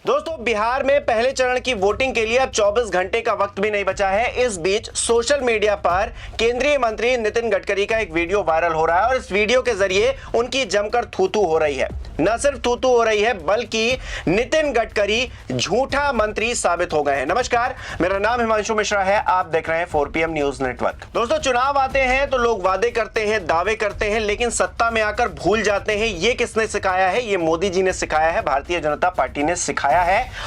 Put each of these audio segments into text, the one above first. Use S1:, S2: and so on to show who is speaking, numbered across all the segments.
S1: दोस्तों, बिहार में पहले चरण की वोटिंग के लिए अब 24 घंटे का वक्त भी नहीं बचा है। इस बीच सोशल मीडिया पर केंद्रीय मंत्री नितिन गडकरी का एक वीडियो वायरल हो रहा है और इस वीडियो के जरिए उनकी जमकर थू-थू हो रही है। न सिर्फ थू-थू हो रही है बल्कि नितिन गडकरी झूठा मंत्री साबित हो गए हैं। नमस्कार, मेरा नाम हिमांशु मिश्रा है, आप देख रहे हैं 4PM न्यूज नेटवर्क। दोस्तों, चुनाव आते हैं तो लोग वादे करते हैं, दावे करते हैं, लेकिन सत्ता में आकर भूल जाते हैं। ये किसने सिखाया है? ये मोदी जी ने सिखाया है, भारतीय जनता पार्टी ने सिखाया है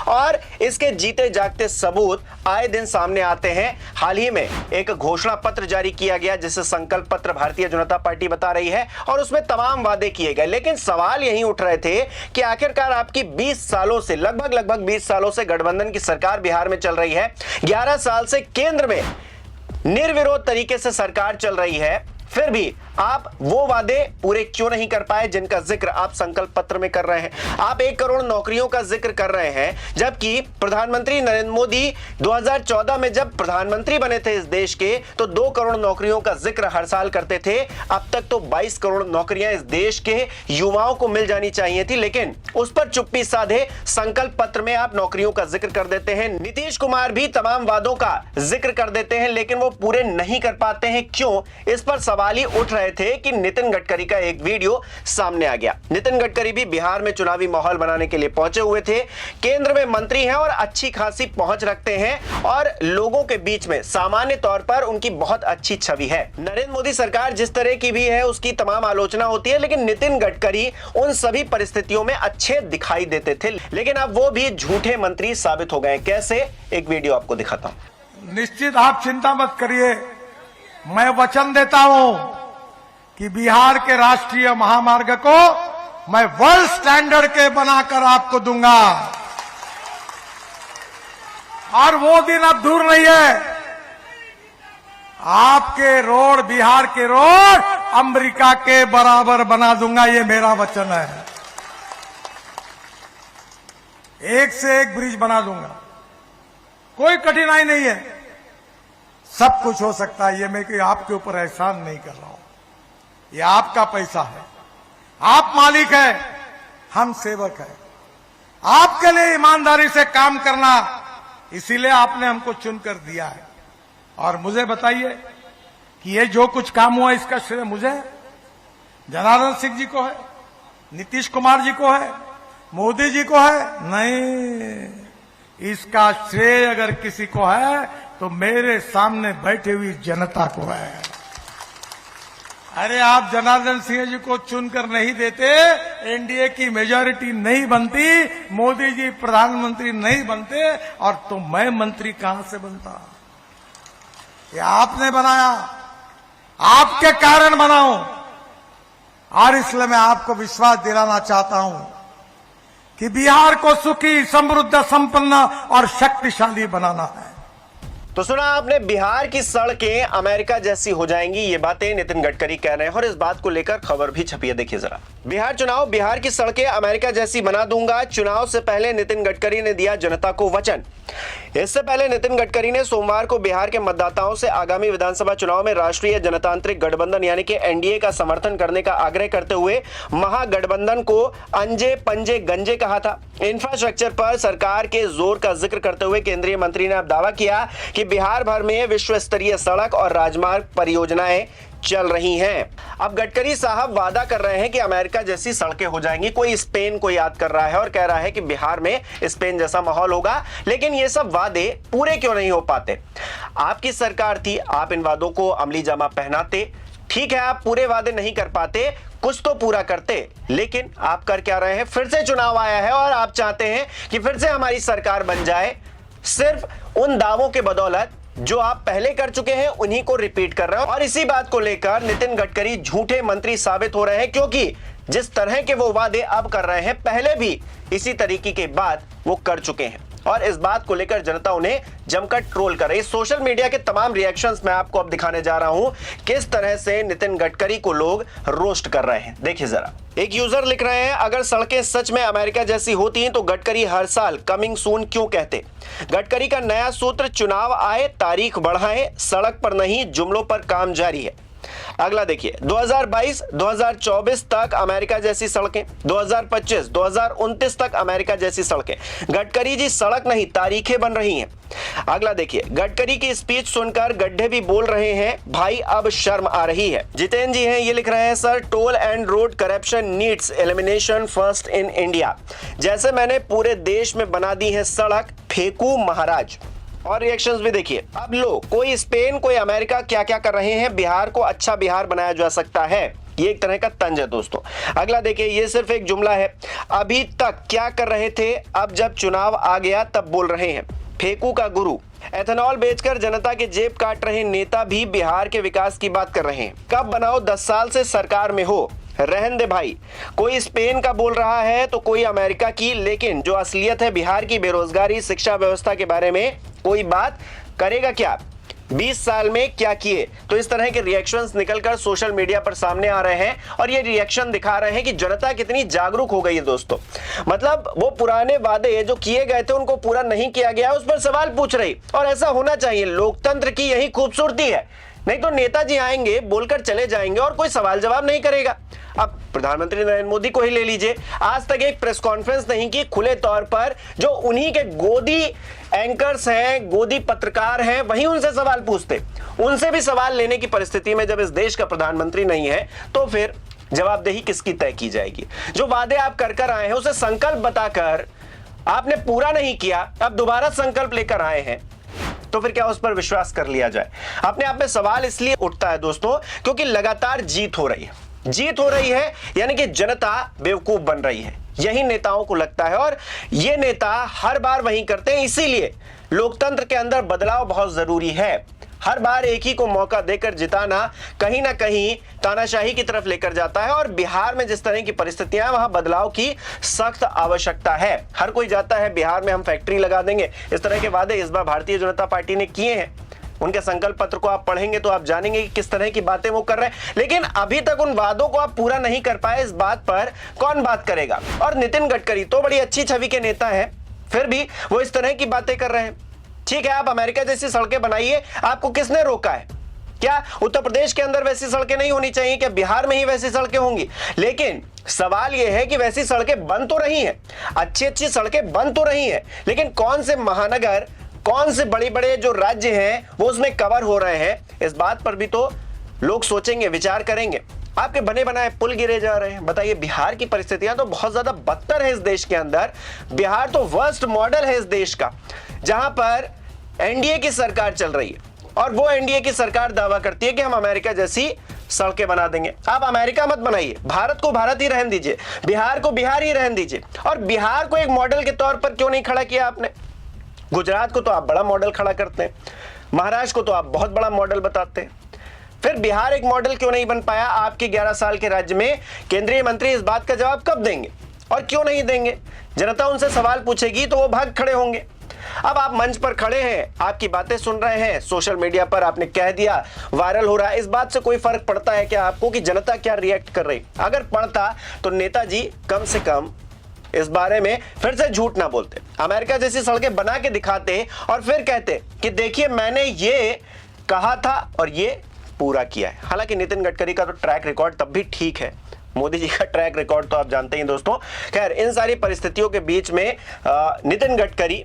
S1: और इसके जीते जागते सबूत आए दिन सामने आते हैं। हाल ही में एक घोषणा पत्र जारी किया गया जिसे संकल्प पत्र भारतीय जनता पार्टी बता रही है और उसमें तमाम वादे किए गए, लेकिन सवाल यही उठ रहे थे कि आखिरकार आपकी 20 सालों से लगभग 20 सालों से गठबंधन की सरकार बिहार में चल रही है, 11 साल से केंद्र में निर्विरोध तरीके से सरकार चल रही है, फिर भी आप वो वादे पूरे क्यों नहीं कर पाए जिनका जिक्र आप संकल्प पत्र में कर रहे हैं? आप 1 करोड़ नौकरियों का जिक्र कर रहे हैं, जबकि प्रधानमंत्री नरेंद्र मोदी 2014 में जब प्रधानमंत्री बने थे इस देश के तो 2 करोड़ नौकरियों का जिक्र हर साल करते थे। अब तक तो 22 करोड़ नौकरियां इस देश के युवाओं को मिल जानी चाहिए थी, लेकिन उस पर चुप्पी साधे संकल्प पत्र में आप नौकरियों का जिक्र कर देते हैं। नीतीश कुमार भी तमाम वादों का जिक्र कर देते हैं, लेकिन वो पूरे नहीं कर पाते हैं। क्यों? इस पर सवाल ही उठ रहे थे कि नितिन गडकरी का एक वीडियो सामने आ गया। नितिन गडकरी भी बिहार में चुनावी माहौल बनाने के लिए पहुंचे हुए थे। केंद्र में मंत्री हैं और अच्छी खासी पहुंच रखते हैं और लोगों के बीच में सामान्य तौर पर उनकी बहुत अच्छी छवि है। नरेंद्र मोदी सरकार जिस तरह की भी है उसकी तमाम आलोचना होती है, लेकिन नितिन गडकरी उन सभी परिस्थितियों में अच्छे दिखाई देते थे, लेकिन अब वो भी झूठे मंत्री साबित हो गए। कैसे? एक वीडियो आपको दिखाता हूं।
S2: निश्चित आप चिंता मत करिए, मैं वचन देता हूं कि बिहार के राष्ट्रीय महामार्ग को मैं वर्ल्ड स्टैंडर्ड के बनाकर आपको दूंगा और वो दिन अब दूर नहीं है। आपके रोड, बिहार के रोड अमेरिका के बराबर बना दूंगा, ये मेरा वचन है। एक से एक ब्रिज बना दूंगा, कोई कठिनाई नहीं है, सब कुछ हो सकता है। ये मैं कोई आपके ऊपर एहसान नहीं कर रहा हूं, ये आपका पैसा है, आप मालिक है, हम सेवक है। आपके लिए ईमानदारी से काम करना, इसीलिए आपने हमको चुनकर दिया है। और मुझे बताइए कि ये जो कुछ काम हुआ इसका श्रेय मुझे है, जनार्दन सिंह जी को है, नीतीश कुमार जी को है, मोदी जी को है? नहीं, इसका श्रेय अगर किसी को है तो मेरे सामने बैठी हुई जनता को है। अरे आप जनार्दन सिंह जी को चुनकर नहीं देते, एनडीए की मेजॉरिटी नहीं बनती, मोदी जी प्रधानमंत्री नहीं बनते, और तो मैं मंत्री कहां से बनता? ये आपने बनाया, आपके कारण बनाऊं, और इसलिए मैं आपको विश्वास दिलाना चाहता हूं कि बिहार को सुखी, समृद्ध, संपन्न और शक्तिशाली बनाना है।
S1: तो सुना आपने, बिहार की सड़कें अमेरिका जैसी हो जाएंगी, ये बातें नितिन गडकरी कह रहे हैं और इस बात को लेकर खबर भी छपी है। देखिए जरा, बिहार चुनाव, बिहार की सड़कें अमेरिका जैसी बना दूंगा। चुनाव से पहले नितिन गडकरी ने दिया जनता को वचन। इससे पहले नितिन गडकरी ने सोमवार को बिहार के मतदाताओं से आगामी विधानसभा चुनाव में राष्ट्रीय जनतांत्रिक गठबंधन यानी कि एनडीए का समर्थन करने का आग्रह करते हुए महागठबंधन को अंजे पंजे गंजे कहा था। इंफ्रास्ट्रक्चर पर सरकार के जोर का जिक्र करते हुए केंद्रीय मंत्री ने अब दावा किया कि बिहार भर में विश्व स्तरीय सड़क और राजमार्ग परियोजनाएं चल रही हैं। अब गडकरी साहब वादा कर रहे हैं कि अमेरिका जैसी सड़कें हो जाएंगी। कोई स्पेन को याद कर रहा है और कह रहा है कि बिहार में स्पेन जैसा माहौल होगा, लेकिन ये सब वादे पूरे क्यों नहीं हो पाते? आपकी सरकार थी, आप इन वादों को अमली जामा पहनाते। ठीक है, आप पूरे वादे नहीं कर पाते, कुछ तो पूरा करते, लेकिन आप कर क्या रहे हैं? फिर से चुनाव आया है और आप चाहते हैं कि फिर से हमारी सरकार बन जाए। सिर्फ उन दावों के बदौलत जो आप पहले कर चुके हैं उन्हीं को रिपीट कर रहे हैं और इसी बात को लेकर नितिन गडकरी झूठे मंत्री साबित हो रहे हैं, क्योंकि जिस तरह के वो वादे अब कर रहे हैं पहले भी इसी तरीके के बात वो कर चुके हैं और इस बात को लेकर जनता उन्हें जमकर ट्रोल कर रही है। सोशल मीडिया के तमाम रिएक्शंस मैं आपको अब दिखाने जा रहा हूं किस तरह से नितिन गडकरी को लोग रोस्ट कर रहे हैं। देखिए जरा, एक यूजर लिख रहे हैं, अगर सड़कें सच में अमेरिका जैसी होती हैं तो गडकरी हर साल कमिंग सून क्यों कहते? गडकरी का नया सूत्र, चुनाव आए तारीख बढ़ाएं, सड़क पर नहीं जुमलों पर काम जारी है। अगला देखिए 2022 2024 तक अमेरिका जैसी सड़कें, 2025 2029 तक अमेरिका जैसी सड़कें। गडकरी जी सड़क नहीं तारीखें बन रही हैं। अगला देखिए गडकरी की स्पीच सुनकर गड्ढे भी बोल रहे हैं भाई अब शर्म आ रही है। जितेंद्र जी हैं ये लिख रहे हैं sir toll and road corruption needs elimination first in India. जैसे मैंने पूरे देश में बना दी है सड़क फेंकू महाराज। और रिएक्शंस भी देखिए। अब लो कोई स्पेन कोई अमेरिका क्या क्या कर रहे हैं, बिहार को अच्छा बिहार बनाया जा सकता है। ये एक तरह का तंज है दोस्तों। अगला देखिए ये सिर्फ एक जुमला है। अभी तक क्या कर रहे थे, अब जब चुनाव आ गया तब बोल रहे हैं। फेंकू का गुरु। एथेनॉल बेचकर जनता के जेब काट रहे नेता भी बिहार के विकास की बात कर रहे हैं। कब बनाओ 10 साल से सरकार में हो, रहन दे भाई। कोई स्पेन का बोल रहा है तो कोई अमेरिका की, लेकिन जो असलियत है बिहार की बेरोजगारी शिक्षा व्यवस्था के बारे में कोई बात करेगा क्या? 20 साल में क्या किए? तो इस तरह के रिएक्शंस निकलकर सोशल मीडिया पर सामने आ रहे हैं और ये रिएक्शन दिखा रहे हैं कि जनता कितनी जागरूक हो गई है दोस्तों। मतलब वो पुराने वादे जो किए गए थे उनको पूरा नहीं किया गया, उस पर सवाल पूछ रही। और ऐसा होना चाहिए, लोकतंत्र की यही खूबसूरती है। नहीं तो नेताजी आएंगे बोलकर चले जाएंगे और कोई सवाल जवाब नहीं करेगा। अब प्रधानमंत्री नरेंद्र मोदी को ही ले लीजिए, आज तक एक प्रेस कॉन्फ्रेंस नहीं की खुले तौर पर। जो उन्हीं के गोदी एंकर्स हैं, गोदी पत्रकार हैं, वही उनसे सवाल पूछते। उनसे भी सवाल लेने की परिस्थिति में जब इस देश का प्रधानमंत्री नहीं है तो फिर जवाबदेही किसकी तय की जाएगी? जो वादे आप कर आए हैं उसे संकल्प बताकर आपने पूरा नहीं किया, अब दोबारा संकल्प लेकर आए हैं, तो फिर क्या उस पर विश्वास कर लिया जाए? अपने आप में सवाल इसलिए उठता है दोस्तों क्योंकि लगातार जीत हो रही है। जीत हो रही है यानी कि जनता बेवकूफ बन रही है, यही नेताओं को लगता है। और ये नेता हर बार वही करते हैं। इसीलिए लोकतंत्र के अंदर बदलाव बहुत जरूरी है। हर बार एक ही को मौका देकर जिताना कहीं ना कहीं तानाशाही की तरफ लेकर जाता है। और बिहार में जिस तरह की परिस्थितियां हैं वहां बदलाव की सख्त आवश्यकता है। हर कोई जाता है बिहार में हम फैक्ट्री लगा देंगे, इस तरह के वादे इस बार भारतीय जनता पार्टी ने किए हैं। उनके संकल्प पत्र को आप पढ़ेंगे तो आप जानेंगे कि किस तरह की बातें वो कर रहे हैं। लेकिन अभी तक उन वादों को आप पूरा नहीं कर पाए, इस बात पर कौन बात करेगा? और नितिन गडकरी तो बड़ी अच्छी छवि के नेता हैं, फिर भी वो इस तरह की बातें कर रहे हैं। ठीक है, आप अमेरिका जैसी सड़कें बनाइए, आपको किसने रोका है? क्या उत्तर प्रदेश के अंदर वैसी सड़कें नहीं होनी चाहिए? क्या बिहार में ही वैसी सड़कें होंगी? लेकिन सवाल यह है कि वैसी सड़कें बन तो रही हैं, अच्छी अच्छी सड़कें बन तो रही हैं, लेकिन कौन से महानगर, कौन से बड़े बड़े जो राज्य हैं वो उसमें कवर हो रहे हैं? इस बात पर भी तो लोग सोचेंगे, विचार करेंगे। आपके बने बनाए पुल गिरे जा रहे हैं। बताइए, बिहार की परिस्थितियां तो बहुत ज्यादा बदतर है इस देश के अंदर। बिहार तो वर्स्ट मॉडल है इस देश का, जहां पर एनडीए की सरकार चल रही है और वो एनडीए की सरकार दावा करती है कि हम अमेरिका जैसी सड़कें बना देंगे। आप अमेरिका मत बनाइए, भारत को भारत ही रहने दीजिए, बिहार को बिहार ही रहने दीजिए। और बिहार को एक मॉडल के तौर पर क्यों नहीं खड़ा किया आपने? गुजरात को तो आप बड़ा मॉडल खड़ा करते हैं, महाराष्ट्र को तो आप बहुत बड़ा मॉडल बताते हैं, फिर बिहार एक मॉडल क्यों नहीं बन पाया? आपके 11 साल के राज्य में केंद्रीय मंत्री इस बात का जवाब कब देंगे और क्यों नहीं देंगे? जनता उनसे सवाल पूछेगी तो वो भाग खड़े होंगे। अब आप मंच पर खड़े हैं, आपकी बातें सुन रहे हैं, सोशल मीडिया पर आपने कह दिया, वायरल हो रहा है। इस बात से कोई फर्क पड़ता है क्या आपको कि जनता क्या रिएक्ट कर रही? अगर पड़ता तो नेताजी कम से कम इस बारे में फिर से झूठ ना बोलते, अमेरिका जैसी सड़कें बना के दिखाते और फिर कहते कि देखिए मैंने ये कहा था और ये पूरा किया है। हालांकि नितिन गडकरी का तो ट्रैक रिकॉर्ड तब भी ठीक है, मोदी जी का ट्रैक रिकॉर्ड तो आप जानते ही दोस्तों। खैर, इन सारी परिस्थितियों के बीच में नितिन गडकरी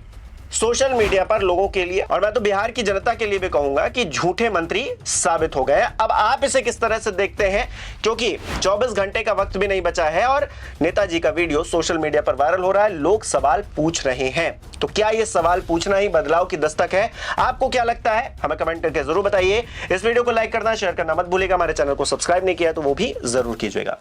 S1: सोशल मीडिया पर लोगों के लिए और मैं तो बिहार की जनता के लिए भी कहूंगा कि झूठे मंत्री साबित हो गए। अब आप इसे किस तरह से देखते हैं, क्योंकि 24 घंटे का वक्त भी नहीं बचा है और नेताजी का वीडियो सोशल मीडिया पर वायरल हो रहा है, लोग सवाल पूछ रहे हैं। तो क्या ये सवाल पूछना ही बदलाव की दस्तक है? आपको क्या लगता है हमें कमेंट करके जरूर बताइए। इस वीडियो को लाइक करना, शेयर करना मत भूलिएगा। हमारे चैनल को सब्सक्राइब नहीं किया तो वो भी जरूर कीजिएगा।